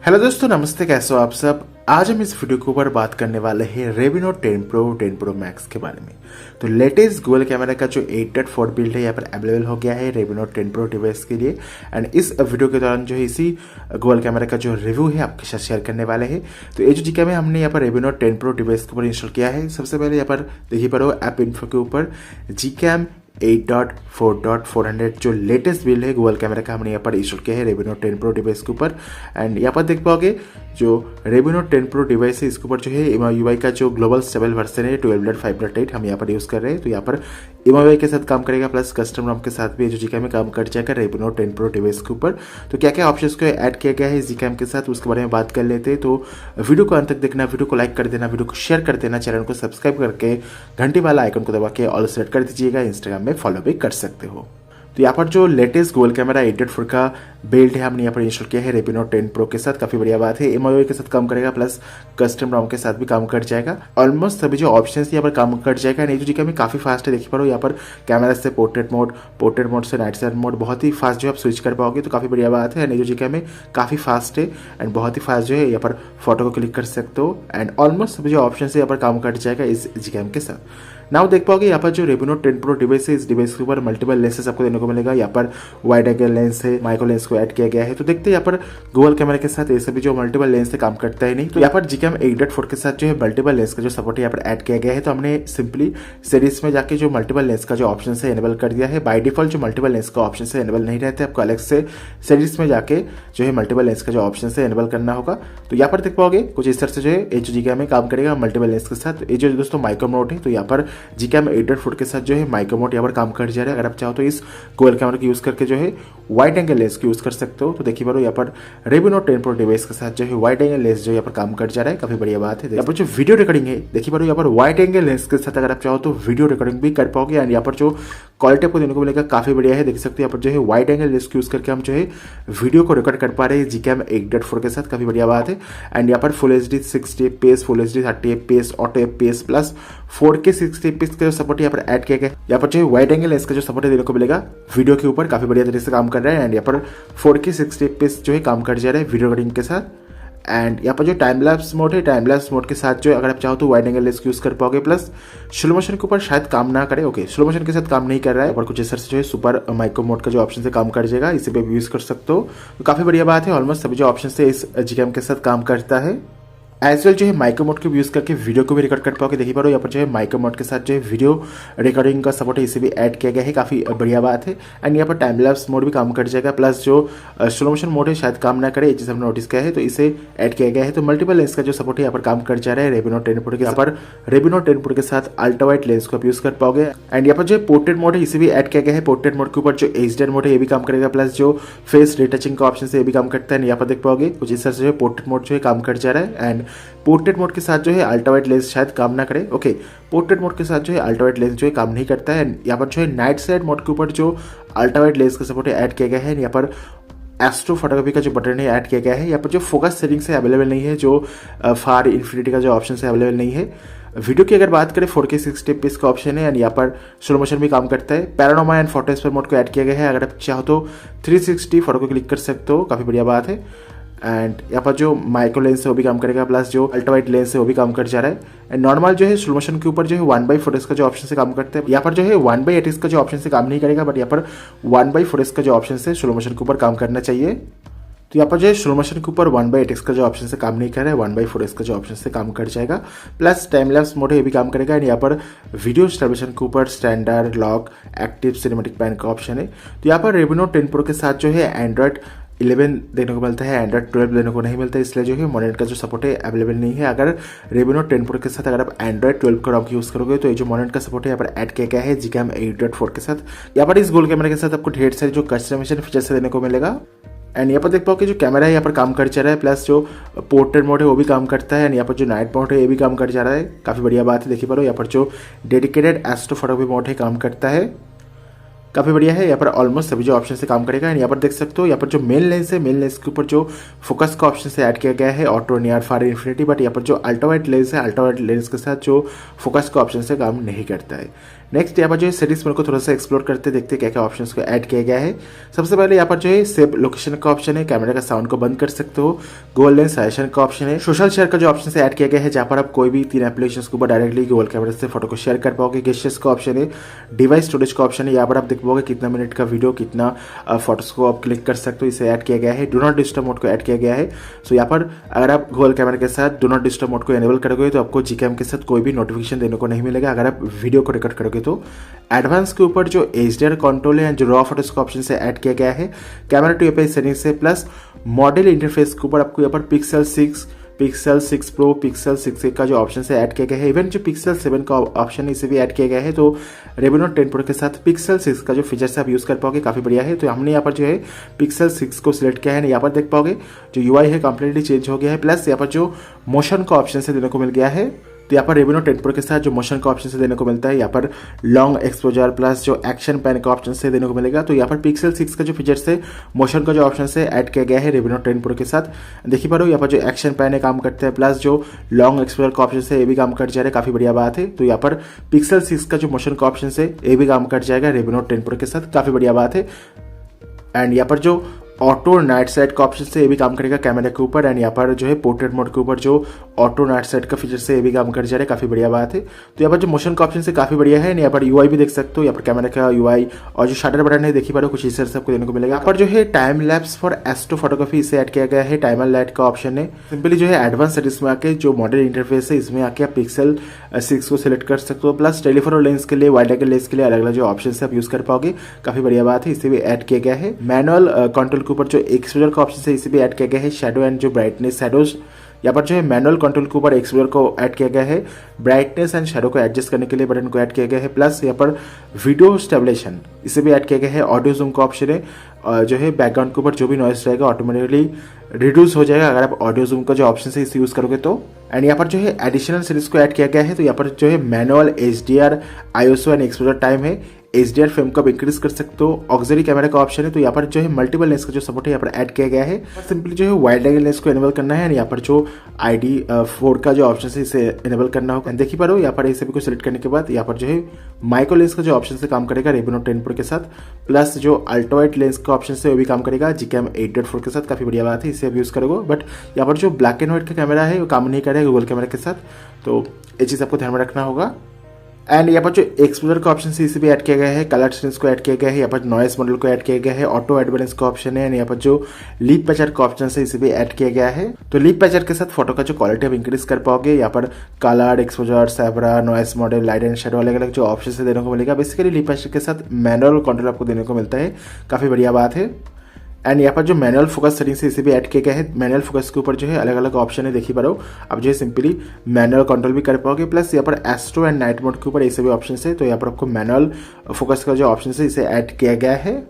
Hello दोस्तों, नमस्ते। कैसे हो आप सब। आज हम इस वीडियो के ऊपर बात करने वाले हैं Revino 10 Pro 10 Pro Max के बारे में। तो लेटेस्ट डुअल कैमरा का जो 8.4 बिल्ड है यहाँ पर अवेलेबल हो गया है Revino 10 Pro डिवाइस के लिए। एंड इस वीडियो के दौरान जो है इसी डुअल कैमरा का जो रिव्यू है आपके साथ शेयर करने वाले हैं। तो ये जो जी कैमरा हमने यहाँ पर Revino 10 Pro डिवाइस के ऊपर इंस्टॉल किया है। सबसे पहले यहाँ पर देखिए पर ऐप इन्फो के ऊपर Gcam 8.4.400 जो लेटेस्ट बिल्ड है गूगल कैमरा का हमने यहाँ पर इंस्टॉल किया है Revino 10 Pro डिवाइस के ऊपर। एंड यहाँ पर देख पाओगे जो Revino 10 Pro डिवाइस है इसके ऊपर जो है MIUI का जो ग्लोबल स्टेबल वर्जन है 12.5.8 हम यहाँ पर यूज़ कर रहे हैं। तो यहाँ पर MIUI के साथ काम करेगा प्लस कस्टम रॉम के साथ भी जो जीकैम में काम कर जाएगा Revino 10 Pro डिवाइस के ऊपर। तो क्या क्या ऑप्शंस को ऐड किया गया है जीकैम के साथ उसके बारे में बात कर लेते हैं। तो वीडियो को अंत तक देखना, वीडियो को लाइक कर देना, वीडियो को शेयर कर देना, चैनल को सब्सक्राइब करके घंटी वाला आइकन को दबा के ऑल सेलेक्ट कर दीजिएगा। इंस्टाग्राम में फॉलो भी कर सकते हो। तो यहाँ पर जो लेटेस्ट गूगल कैमरा 8.4 का बिल्ड है हमने यहाँ पर इंस्टॉल किया है Revino 10 Pro के साथ। काफ़ी बढ़िया बात है। MIUI के साथ काम करेगा प्लस कस्टम रॉम के साथ भी काम कर जाएगा। ऑलमोस्ट सभी जो ऑप्शन यहाँ पर काम कर जाएगा। नहीं जो जी कैमरा काफ़ी फास्ट है, देखिए पाओ यहाँ पर कैमरा से पोर्ट्रेट मोड से नाइट साइड मोड बहुत ही फास्ट जो आप स्विच कर पाओगे। तो काफ़ी बढ़िया बात है। नहीं जो जी कैमरा काफ़ी फास्ट है एंड बहुत ही फास्ट जो है यहाँ पर फोटो को क्लिक कर सकते हो। एंड ऑलमोस्ट सभी जो ऑप्शन है यहाँ पर काम कर जाएगा इस जी कैमरा के साथ। नाउ देख पाओगे यहाँ पर जो Revino 10 Pro डिवाइस है इस डिवाइस के ऊपर मल्टीपल लेंसेज आपको देखने को मिलेगा। यहाँ पर वाइड एंगल लेंस है, माइक्रो लेंस को ऐड किया गया है। तो देखते हैं यहाँ पर गूगल कैमरा के साथ ये सभी जो मल्टीपल लेंस से काम करता है नहीं। तो यहाँ पर Gcam 8.4 के साथ जो है मल्टीपल लेंस का जो सपोर्ट यहाँ पर ऐड किया गया है। तो हमने सिंपली सीरीज में जाके जो मल्टीपल लेंस का जो ऑप्शन है एनेबल कर दिया है। बाय डिफॉल्ट जो मल्टीपल लेंस का ऑप्शन है एनेबल नहीं रहते, आपको अलग से सीरीज में जाके जो है मल्टीपल लेंस का जो ऑप्शन है एनेबल करना होगा। तो यहाँ पर देख पाओगे कुछ इस तरह से जो है Gcam में काम करेगा मल्टीपल लेंस के साथ। ये जो दोस्तों माइक्रो मोड है तो यहाँ पर Gcam 8.4 के साथ जो है माइक्रो मोड यहाँ पर काम कर जा रहा है। अगर आप चाहो तो इस गूगल कैमरा को यूज करके जो है वाइड एंगल लेंस को यूज कर सकते हो। तो देखिए बारो यहाँ पर Revino 10 Pro डिवाइस के साथ जो है वाइड एंगल लेंस जो यहाँ पर काम कर जा रहा है। काफी बढ़िया बात है। यहाँ पर जो वीडियो रिकॉर्डिंग है देखिए बारो यहाँ पर वाइड एंगल लेंस के साथ अगर आप चाहो तो वीडियो रिकॉर्डिंग भी कर पाओगे। एंड यहाँ पर जो क्वालिटी आपको देने को मिलेगा काफी बढ़िया है। देख सकते हो यहाँ पर जो है वाइड एंगल लेंस को यूज करके हम जो है वीडियो को रिकॉर्ड कर पा रहे हैं Gcam 8.4 के साथ। काफी बढ़िया बात है। एंड यहाँ पर full HD 60 FPS, full HD 30 FPS, auto FPS plus 4K 60 FPS का जो सपोर्ट यहाँ पर ऐड किया गया। यहाँ पर जो है वाइड एंगल लेंस का जो सपोर्ट देने को मिलेगा वीडियो के ऊपर काफी बढ़िया तरीके से काम कर रहा है। एंड यहाँ पर 4K 60 FPS जो है काम कर जा रहा है वीडियो रिकॉर्डिंग के साथ। एंड यहाँ पर जो टाइम लैप्स मोड है, टाइम लैप्स मोड के साथ जो अगर आप चाहो तो वाइड एंगल लेंस यूज कर पाओगे। प्लस स्लो मोशन के ऊपर शायद काम ना करे। ओके, स्लो मोशन के साथ काम नहीं कर रहा है और कुछ इस तरह से जो है सुपर माइक्रो मोड का जो ऑप्शन से काम कर जाएगा। इसे भी यूज कर सकते हो। तो काफी बढ़िया बात है। ऑलमोस्ट सभी जो ऑप्शन से इस Gcam के साथ काम करता है। एज वेल जो है माइक्रो मोड को यूज करके वीडियो को भी रिकॉर्ड कर पाओगे। देखिए पाओ यहाँ पर जो है माइक्रो मोड के साथ जो है वीडियो रिकॉर्डिंग का सपोर्ट है, इसे भी ऐड किया गया है। काफी बढ़िया बात है। एंड यहाँ पर टाइम लैप्स मोड भी काम कर जाएगा। प्लस जो स्लो मोशन मोड है शायद काम ना करे, ये चीज हमने नोटिस किया है, तो इसे ऐड किया गया है। तो मल्टीपल लेंस का जो सपोर्ट है यहाँ पर काम कर जा रहा है Revino 10 Pro के। यहाँ पर Revino 10 Pro के साथ अल्ट्रा वाइड लेंस को आप यूज कर पाओगे। एंड यहाँ पर जो पोर्ट्रेट मोड है इसे भी ऐड किया गया है। पोर्ट्रेट मोड के ऊपर जो HDR मोड है ये भी काम करेगा। प्लस जो फेस रिटचिंग का ऑप्शन है ये भी काम करता है। यहाँ पर देख पाओगे कुछ इस तरह से जो है पोर्ट्रेट मोड जो है काम कर जा रहा है। एंड पोर्ट्रेट मोड के साथ जो है अल्ट्रा वाइड लेंस शायद काम ना करे। ओके, पोर्ट्रेट मोड के साथ जो है अल्ट्रा वाइड लेंस जो है काम नहीं करता है। यहाँ पर जो है नाइट साइड मोड के ऊपर जो अल्ट्रा वाइड लेंस का सपोर्ट ऐड किया गया है। यहाँ पर एस्ट्रो फोटोग्राफी का जो बटन है ऐड किया गया है। यहाँ पर जो फोकस सेटिंग से अवेलेबल नहीं है, जो फार इन्फिनिटी का जो ऑप्शन है अवेलेबल नहीं है। वीडियो की अगर बात करें 4K 60 FPS का ऑप्शन है। एंड यहाँ पर स्लो मोशन भी काम करता है। Panorama and photo expert mode को ऐड किया गया है। अगर आप चाहो तो 360 फोटो को क्लिक कर सकते हो। काफी बढ़िया बात है। एंड यहाँ पर जो माइक्रो लेंस है वो भी काम करेगा। प्लस जो अल्ट्रा वाइड लेंस है वो भी काम कर जा रहा है। एंड नॉर्मल जो है स्लो मोशन के ऊपर जो है 1/4 का जो ऑप्शन से काम करता है। यहाँ पर जो है 1/8 का जो ऑप्शन से काम नहीं करेगा, बट यहाँ पर 1/4 का जो ऑप्शन है स्लो मोशन के ऊपर काम करना चाहिए। तो यहाँ पर जो है स्लो मोशन के ऊपर 1/8 का जो ऑप्शन से काम नहीं कर रहा है, 1/4 का जो ऑप्शन से काम कर जाएगा। प्लस टाइम लैप्स मोड है ये भी काम करेगा। एंड यहाँ पर वीडियो स्टेबलाइजेशन के ऊपर standard, lock, active, cinematic pan का ऑप्शन है। तो यहाँ पर Revino 10 Pro के साथ जो है एंड्रॉइड 11 देखने को मिलता है, एंड्रॉइड 12 देखने को नहीं मिलता है, इसलिए जो है मोनेट का जो सपोर्ट है अवेलेबल नहीं है। अगर Revino 10 Pro के साथ अगर आप एंड्रॉइड 12 का रॉक यूज करोगे तो ये जो मोनेट का सपोर्ट है यहाँ पर ऐड किया गया है Gcam 8.4 के साथ। यहाँ पर इस गूगल कैमरा के साथ आपको ढेर सारे जो कस्टमाइजेशन फीचर्स देने को मिलेगा। एंड यहाँ पर देख पाओ कि जो कैमरा है यहाँ पर काम कर जा रहा है। प्लस जो पोर्ट्रेट मोड है वो भी काम करता है। एंड यहाँ पर जो नाइट मोड है ये भी काम कर जा रहा है। काफी बढ़िया बात है। देखिए पाओ यहाँ पर जो डेडिकेटेड एस्ट्रो फोटोग्राफी मोड है काम करता है। काफी बढ़िया है। यहाँ पर ऑलमोस्ट सभी जो ऑप्शन से काम करेगा। एंड यहाँ पर देख सकते हो यहाँ पर जो मेन लेंस है, मेन लेंस के ऊपर जो फोकस का ऑप्शन से ऐड किया गया है auto, near, far, infinity. But यहाँ पर जो अल्ट्रा वाइड लेंस है, अल्ट्रा वाइड लेंस के साथ जो फोकस का ऑप्शन से काम नहीं करता है। नेक्स्ट यहाँ पर जो है सेटिंग्स मोड को थोड़ा सा एक्सप्लोर करते देखते क्या क्या ऑप्शंस को ऐड किया गया है। सबसे पहले यहाँ पर जो है सेव लोकेशन का ऑप्शन है, कैमरा का साउंड को बंद कर सकते हो। गूगल लेंस सजेशन का ऑप्शन है, सोशल शेयर का जो ऑप्शन से ऐड किया गया है जहाँ पर आप कोई भी 3 एप्लीकेशंस के ऊपर डायरेक्टली गूगल कैमरा से फोटो को शेयर कर पाओगे। गेस्चर्स का ऑप्शन है, डिवाइस स्टोरेज का ऑप्शन है, यहाँ पर आप देख पाओगे कितना मिनट का वीडियो, कितना फोटोज को आप क्लिक कर सकते हो, इसे ऐड किया गया है। डू नॉट डिस्टर्ब मोड को ऐड किया गया है। सो यहाँ पर अगर आप गूगल कैमरा के साथ डू नॉट डिस्टर्ब मोड को एनेबल करोगे तो आपको जीकैम के साथ कोई भी नोटिफिकेशन देने को नहीं मिलेगा अगर आप वीडियो को रिकॉर्ड करोगे तो। एडवांस के ऊपर जो HDR कंट्रोल है, जो रॉ फोटोज का ऑप्शन से ऐड किया गया है। कैमरा टू एपीआई सेटिंग्स से प्लस मॉडल इंटरफेस के ऊपर आपको यहाँ पर pixel 6, pixel 6 pro, pixel 6a का जो ऑप्शन से ऐड किया गया है। इवन जो पिक्सल 7 का ऑप्शन है इसे भी ऐड किया गया है। तो Redmi Note 10 Pro के साथ पिक्सल 6 का जो फीचर्स आप यूज़ कर पाओगे, काफ़ी बढ़िया है। तो हमने यहाँ पर जो है पिक्सल 6 को सिलेक्ट किया है। यहाँ पर देख पाओगे जो UI है कंप्लीटली चेंज हो गया है। प्लस यहाँ पर जो मोशन का ऑप्शन से देने को मिल गया है। तो यहाँ पर Redmi Note 10 Pro के साथ जो मोशन का ऑप्शन से देने को मिलता है, यहाँ पर लॉन्ग एक्सपोजर प्लस जो एक्शन पैन का ऑप्शन से देने को मिलेगा। तो यहाँ पर पिक्सल 6 का जो फीचर्स है, मोशन का जो ऑप्शन से ऐड किया गया है Redmi Note 10 Pro के साथ। देखिए पारो यहाँ पर जो एक्शन पैन है काम करते हैं, प्लस जो लॉन्ग एक्सपोजर का ऑप्शन से ये भी काम कर जा रहा है, काफ़ी बढ़िया बात है। तो यहाँ पर पिक्सल 6 का जो मोशन का ऑप्शन से ये भी काम कर जाएगा Redmi Note 10 Pro के साथ, काफ़ी बढ़िया बात है। एंड यहाँ पर जो ऑटो नाइट साइड का ऑप्शन से ये भी काम करेगा कैमरा के ऊपर। एंड यहाँ पर जो है पोर्ट्रेट मोड के ऊपर जो ऑटो नाइट साइड का फीचर से ये भी काम कर जा रहा है, काफ़ी बढ़िया बात है। तो यहाँ पर जो मोशन का ऑप्शन से काफ़ी बढ़िया है। यहाँ पर UI भी देख सकते हो, यहाँ पर कैमरा का UI और जो शटर बटन है देखिए पारो कुछ इस तरह से आपको देने को मिलेगा। यहाँ पर जो है time lapse for astro photography इसे ऐड किया गया है। टाइमर लाइट का ऑप्शन है। सिंपली जो है एडवांस सेटिंग्स में आके जो मॉडल इंटरफेस है इसमें आके आप पिक्सल 6 को सिलेक्ट कर सकते हो। प्लस टेलीफोटो लेंस के लिए, वाइड एंगल लेंस के लिए अलग अलग जो ऑप्शन है आप यूज कर पाओगे, काफ़ी बढ़िया बात है। इसे भी ऐड किया गया है। मैनुअल कंट्रोल के ऊपर जो एक्सपोजर का ऑप्शन है इसे भी ऐड किया गया है। शैडो एंड जो ब्राइटनेस शैडोज, यहाँ पर जो है मैनुअल कंट्रोल के ऊपर एक्सपोजर को ऐड किया गया है। ब्राइटनेस एंड शैडो को एडजस्ट करने के लिए बटन को ऐड किया गया है। प्लस यहाँ पर वीडियो स्टेबलेशन इसे भी ऐड किया गया है। ऑडियो जूम का ऑप्शन है, जो है बैकग्राउंड के ऊपर जो भी नॉइस रहेगा ऑटोमेटिकली रिड्यूस हो जाएगा अगर आप ऑडियो जूम का जो ऑप्शन है इसे यूज करोगे तो। एंड यहाँ पर जो है एडिशनल सीरीज को ऐड किया गया है। तो यहाँ पर जो है manual HDR, ISO and exposure time है। HDR फ्रेम को इंक्रीज कर सकते हो। ऑक्सिलरी कैमरा का ऑप्शन है। तो यहाँ पर जो है मल्टीपल लेंस का जो सपोर्ट है यहाँ पर ऐड किया गया है। सिंपली जो है वाइड एंगल लेंस को एनेबल करना है। यहाँ पर जो ID4 का जो ऑप्शन है इसे एनेबल करना होगा। देखिए पारो यहाँ पर इसे भी को सिलेक्ट करने के बाद यहाँ पर जो है माइक्रो लेंस का जो ऑप्शन से काम करेगा Redmi Note 10 Pro के साथ। प्लस जो अल्ट्रावाइड लेंस का ऑप्शन से वो भी काम करेगा GCam 8.4 के साथ, काफ़ी बढ़िया बात है, इसे आप यूज़ करोगे। बट यहाँ पर जो ब्लैक एंड व्हाइट का कैमरा है वो काम नहीं करेगा गूगल कैमरा के साथ, तो ये चीज़ आपको ध्यान में रखना होगा। एंड यहाँ पर जो एक्सपोजर का ऑप्शन है इसे भी ऐड किया गया है। कलर स्क्रीन्स को ऐड किया गया है। यहाँ पर नॉइस मॉडल को ऐड किया गया है। ऑटो एडवांस का ऑप्शन है। यहाँ पर जो लीप पैचर का ऑप्शन है इसे भी ऐड किया गया है। तो लीप पैचर के साथ फोटो का जो क्वालिटी आप इंक्रीज कर पाओगे। यहाँ पर कलर, एक्सपोजर, सैवरा, noise model, light and shadow अलग अलग जो ऑप्शन से देने को मिलेगा। बेसिकली लीप पैचर के साथ मैनुअल कंट्रोल आपको देने को मिलता है, काफ़ी बढ़िया बात है। एंड यहाँ पर जो मैनुअल फोकस सेटिंग्स है इसे भी ऐड किया गया है। मैनुअल फोकस के ऊपर जो है अलग अलग ऑप्शन है, देखिए पारो आप जो है सिंपली मैनुअल कंट्रोल भी कर पाओगे। प्लस यहाँ पर एस्ट्रो एंड नाइट मोड के ऊपर ऐसे भी ऑप्शन है। तो यहाँ पर आपको मैनुअल फोकस का जो ऑप्शन है इसे ऐड किया गया है।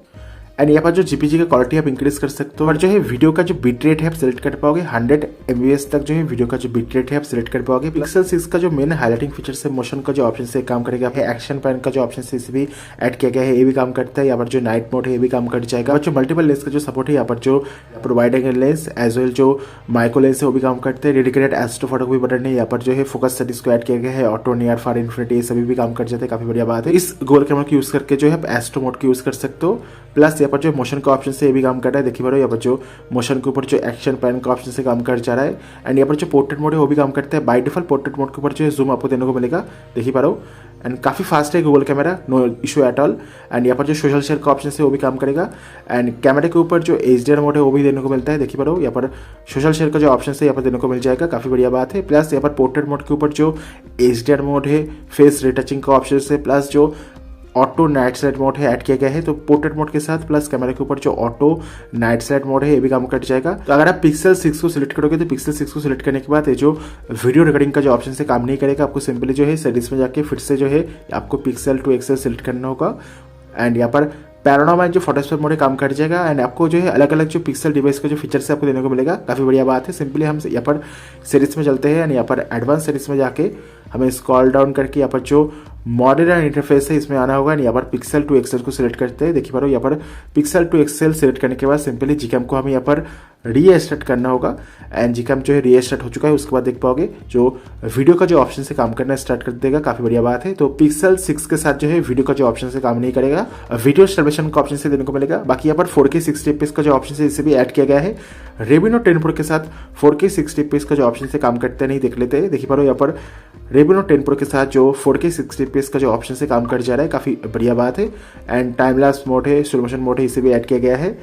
एंड यहाँ पर जो GPG का क्वालिटी आप इंक्रीज कर सकते हो। और जो है वीडियो का जो बिट रेट है आप सिलेक्ट कर पाओगे। 100 MBS तक जो है वीडियो का जो बिट रेट है आप सिलेक्ट कर पाओगे। पिक्सल 6 का जो मेन हाईलाइटिंग फीचर है, मोशन का जो ऑप्शन से काम करेगा। एक्शन पैन का जो ऑप्शन है इसे भी ऐड किया गया है, ये भी काम करता है। यहाँ पर जो नाइट मोड है ये भी काम कर जाएगा। और जो मल्टीपल लेंस का जो सपोर्ट है, यहाँ पर जो wide angle lens as well जो माइक्रो लेंस है वो भी काम करते हैं। डेडिकेटेड एस्ट्रो फोटोग्राफी बटन है। यहाँ पर जो है फोकस सेटिंग्स को ऐड किया गया है। ऑटो, नियर, फार, इन्फिनिटी ये सभी भी काम कर जाते हैं, काफी बढ़िया बात है। इस गूगल कैमरा को यूज करके जो है आप एस्ट्रो मोड को यूज कर सकते हो। प्लस यहाँ पर जो मोशन का ऑप्शन से ये भी काम कर रहा है, देखिए बारो यहाँ पर जो मोशन के ऊपर जो एक्शन पैन का ऑप्शन से काम कर जा रहा है। एंड यहाँ पर जो पोर्ट्रेट मोड है वो भी काम करता है। बाय डिफॉल्ट पोर्ट्रेट मोड के ऊपर जो है जूम आपको देने को मिलेगा, देखिए पारो। एंड काफ़ी फास्ट है Google camera, no issue at all. And यहाँ पर जो सोशल शेयर का ऑप्शन है वो भी काम करेगा। एंड कैमरे के ऊपर जो HDR मोड है वो भी देने को मिलता है, देखिए पारो यहाँ पर सोशल शेयर का जो ऑप्शन है यहाँ पर देने को मिल जाएगा, काफ़ी बढ़िया बात है। प्लस यहाँ पर पोर्ट्रेट मोड के ऊपर जो HDR मोड है, फेस रिटचिंग का ऑप्शन है, प्लस जो ऑटो नाइट स्लाइड मोड है ऐड किया गया है। तो पोर्ट्रेट मोड के साथ प्लस कैमरा के ऊपर जो ऑटो नाइट स्लाइड मोड है ये भी काम कर जाएगा। तो अगर आप पिक्सल 6 को सिलेक्ट करोगे तो पिक्सल 6 को सिलेक्ट करने के बाद ये जो वीडियो रिकॉर्डिंग का जो ऑप्शन से काम नहीं करेगा। आपको सिंपली जो है सेटिंग्स में जाके फिर से जो है आपको पिक्सल टू एक्सेल सिलेक्ट करना होगा। एंड यहाँ पर पैनोरामा जो फोटोस्पेप मोड काम कर जाएगा। एंड आपको जो है अलग अलग जो पिक्सल डिवाइस का जो फीचर्स है आपको देने को मिलेगा, काफ़ी बढ़िया बात है। सिंपली हम यहाँ पर सीरीज में चलते हैं। एंड यहाँ पर एडवांस सीरीज में जाके हमें स्क्रॉल डाउन करके यहाँ पर जो मॉडल एंड इंटरफेस है इसमें आना होगा। यहाँ पर पिक्सल टू एक्सेल को सिलेक्ट करते हैं, देखिए पा रहे हो यहाँ पर पिक्सल टू एक्सेल सिलेक्ट करने के बाद सिंपली जीकैम को हमें यहाँ पर रीस्टार्ट करना होगा एंड जीकैम जो है रीस्टार्ट हो चुका है। उसके बाद देख पाओगे जो वीडियो का जो ऑप्शन से काम करना स्टार्ट कर देगा, काफी बढ़िया बात है। तो पिक्सल 6 के साथ जो है वीडियो का जो ऑप्शन से काम नहीं करेगा, वीडियो स्टेबलाइजेशन का ऑप्शन से देने को मिलेगा। बाकी यहाँ पर 4K 60 fps का जो ऑप्शन है इसे भी ऐड किया गया है। Revit Note 10 Pro के साथ 4K 60 fps का जो ऑप्शन से काम करते नहीं, देख लेते हैं। देखिए पा रहे हो यहाँ पर Revit Note 10 Pro के साथ जो 4K 60 fps का जो ऑप्शन से काम कर जा रहा है, काफी बढ़िया बात है। एंड टाइम लैप्स मोड है, स्लो मोशन मोड है, इसे भी ऐड किया गया है।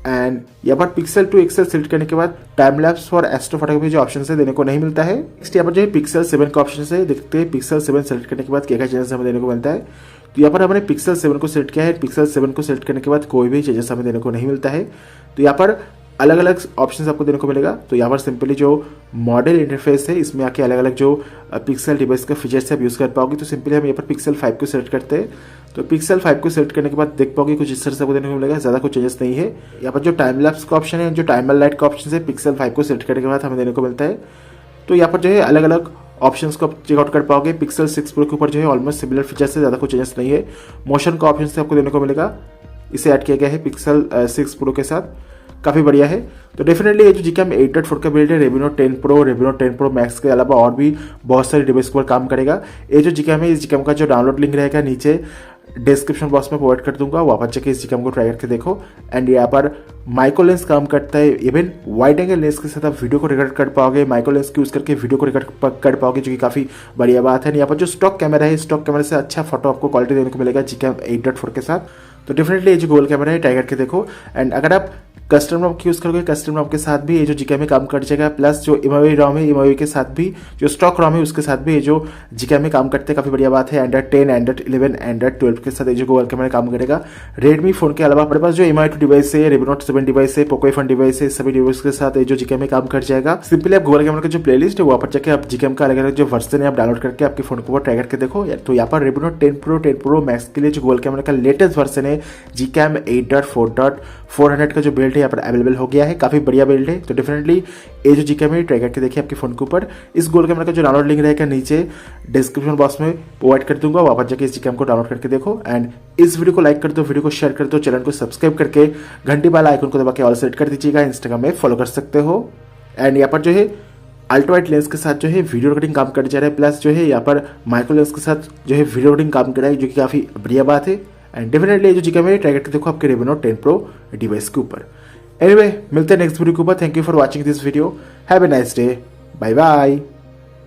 एंड यहाँ पर पिक्सल टू एक्सेल सिलेक्ट करने के बाद टाइम लैप्स फॉर एस्ट्रोफोटोग्राफी जो ऑप्शन है देने को नहीं मिलता है। नेक्स्ट यहाँ पर जो है पिक्सल 7 का ऑप्शन है, देखते हैं पिक्सल 7 सेलेक्ट करने के बाद क्या क्या चेंजेस हमें देने को मिलता है। तो यहाँ पर हमने पिक्सल 7 को सिलेक्ट किया है, पिक्सल 7 को सिलेक्ट करने के बाद कोई भी चेंजेस हमें देने को नहीं मिलता है। तो यहाँ पर अलग अलग ऑप्शंस आपको देने को मिलेगा। तो यहाँ पर सिंपली जो मॉडल इंटरफेस है इसमें आके अलग अलग जो पिक्सल डिवाइस का फीचर्स आप यूज़ कर पाओगे। तो सिंपली हम यहाँ पर पिक्सल 5 को सिलेक्ट करते हैं। तो पिक्सल 5 को सिलेक्ट करने के बाद देख पाओगे कुछ इस तरह से आपको देने को मिलेगा, ज़्यादा कुछ चेंजेस नहीं है। यहाँ पर जो टाइम लैप्स का ऑप्शन है, जो टाइमर लाइट का ऑप्शन है, पिक्सल 5 को सिलेक्ट करने के बाद हमें देने को मिलता है। तो यहाँ पर जो है अलग अलग ऑप्शंस को आप चेकआउट कर पाओगे। पिक्सल 6 प्रो के ऊपर जो है ऑलमोस्ट सिमिलर फीचर्स से, ज़्यादा कुछ चेंजेस नहीं है। मोशन का ऑप्शन से आपको देने को मिलेगा, इसे ऐड किया गया है पिक्सल 6 प्रो के साथ, काफ़ी बढ़िया है। तो डेफिनेटली ये जो जीकैम 8.4 का बिल्ड है Revit Note 10 Pro, Revit Note 10 Pro Max के अलावा और भी बहुत सारे डिवाइस के ऊपर काम करेगा। ये जो जीकैम है, इस जीकैम का जो डाउनलोड लिंक रहेगा नीचे डिस्क्रिप्शन बॉक्स में प्रोवाइड कर दूंगा, वहाँ पर जाके इस जीकैम को ट्राई करके देखो। एंड यहाँ पर माइक्रो लेंस काम करता है, इवन वाइड एंगल लेंस के साथ आप वीडियो को रिकॉर्ड कर पाओगे, माइक्रो लेंस यूज़ करके वीडियो को रिकॉर्ड कर पाओगे, जो कि काफ़ी बढ़िया बात है। यहाँ पर जो स्टॉक कैमरा है, स्टॉक कैमरा से अच्छा फोटो आपको क्वालिटी देने को मिलेगा जीकैम 8.4 के साथ। तो डेफिनेटली ये जो गूगल कैमरा है ट्राई करके देखो। एंड अगर आप कस्टम रॉम यूज़ करोगे, कस्टम रॉम के साथ भी ये जो जीकैम में काम कर जाएगा। प्लस जो इमोवी रॉम है, इमोवी के साथ भी जो स्टॉक रॉम है उसके साथ भी ये जो जीकैम में काम करते हैं, काफ़ी बढ़िया बात है। एंड्रॉइड 10, एंड्रॉइड 11, एंड्रॉइड 12 के साथ ये जो गूगल कैमरा काम करेगा। रेडमी फोन के अलावा हमारे पास जो MI2 डिवाइस है, Revit Note 7 डिवाइस है, पोको F1 डिवाइस है, सभी डिवाइस के साथ ये जो जीकैम में काम कर जाएगा। सिंपली आप गूगल कैमरा का जो प्लेलिस्ट है वहाँ पर जाकर आप जीकैम का अलग अलग जो वर्जन है आप डाउनलोड करके आपके फोन को ट्राई करके देखो। तो यहाँ पर Revit Note 10 Pro, 10 Pro Max के लिए जो गूगल कैमरा का लेटेस्ट वर्जन है जीकैम 8.4.400 का जो बिल्ड है यहाँ पर अवेलेबल हो गया है, काफी बढ़िया बिल्ड है। तो डेफिनेटली ये जो जीकैम है ट्राई करके देखिए आपके फोन के ऊपर। इस गूगल कैमरा का जो डाउनलोड लिंक रहेगा नीचे डिस्क्रिप्शन बॉक्स में प्रोवाइड कर दूंगा, वहाँ पर जाकर इस जीकैम को डाउनलोड करके देखो। एंड इस वीडियो को लाइक कर दो, वीडियो को शेयर कर दो, चैनल को सब्सक्राइब करके घंटी वाला आइकन को दबा के ऑल सेट कर दीजिएगा। इंस्टाग्राम में फॉलो कर सकते हो। एंड यहाँ पर जो है अल्ट्रा वाइड लेंस के साथ जो है वीडियो रिकॉर्डिंग काम कर जा रहा है, प्लस जो है यहाँ पर माइक्रो लेंस के साथ जो है वीडियो रिकॉर्डिंग काम कर रहा है, जो कि काफ़ी बढ़िया बात है। एंड डेफिनेटली ये जो जीकैम है ट्राई करके देखो आपके Revit Note 10 Pro डिवाइस के ऊपर। एनीवे मिलते हैं नेक्स्ट वीडियो के ऊपर। Thank you for watching this video. Have a nice day, bye bye.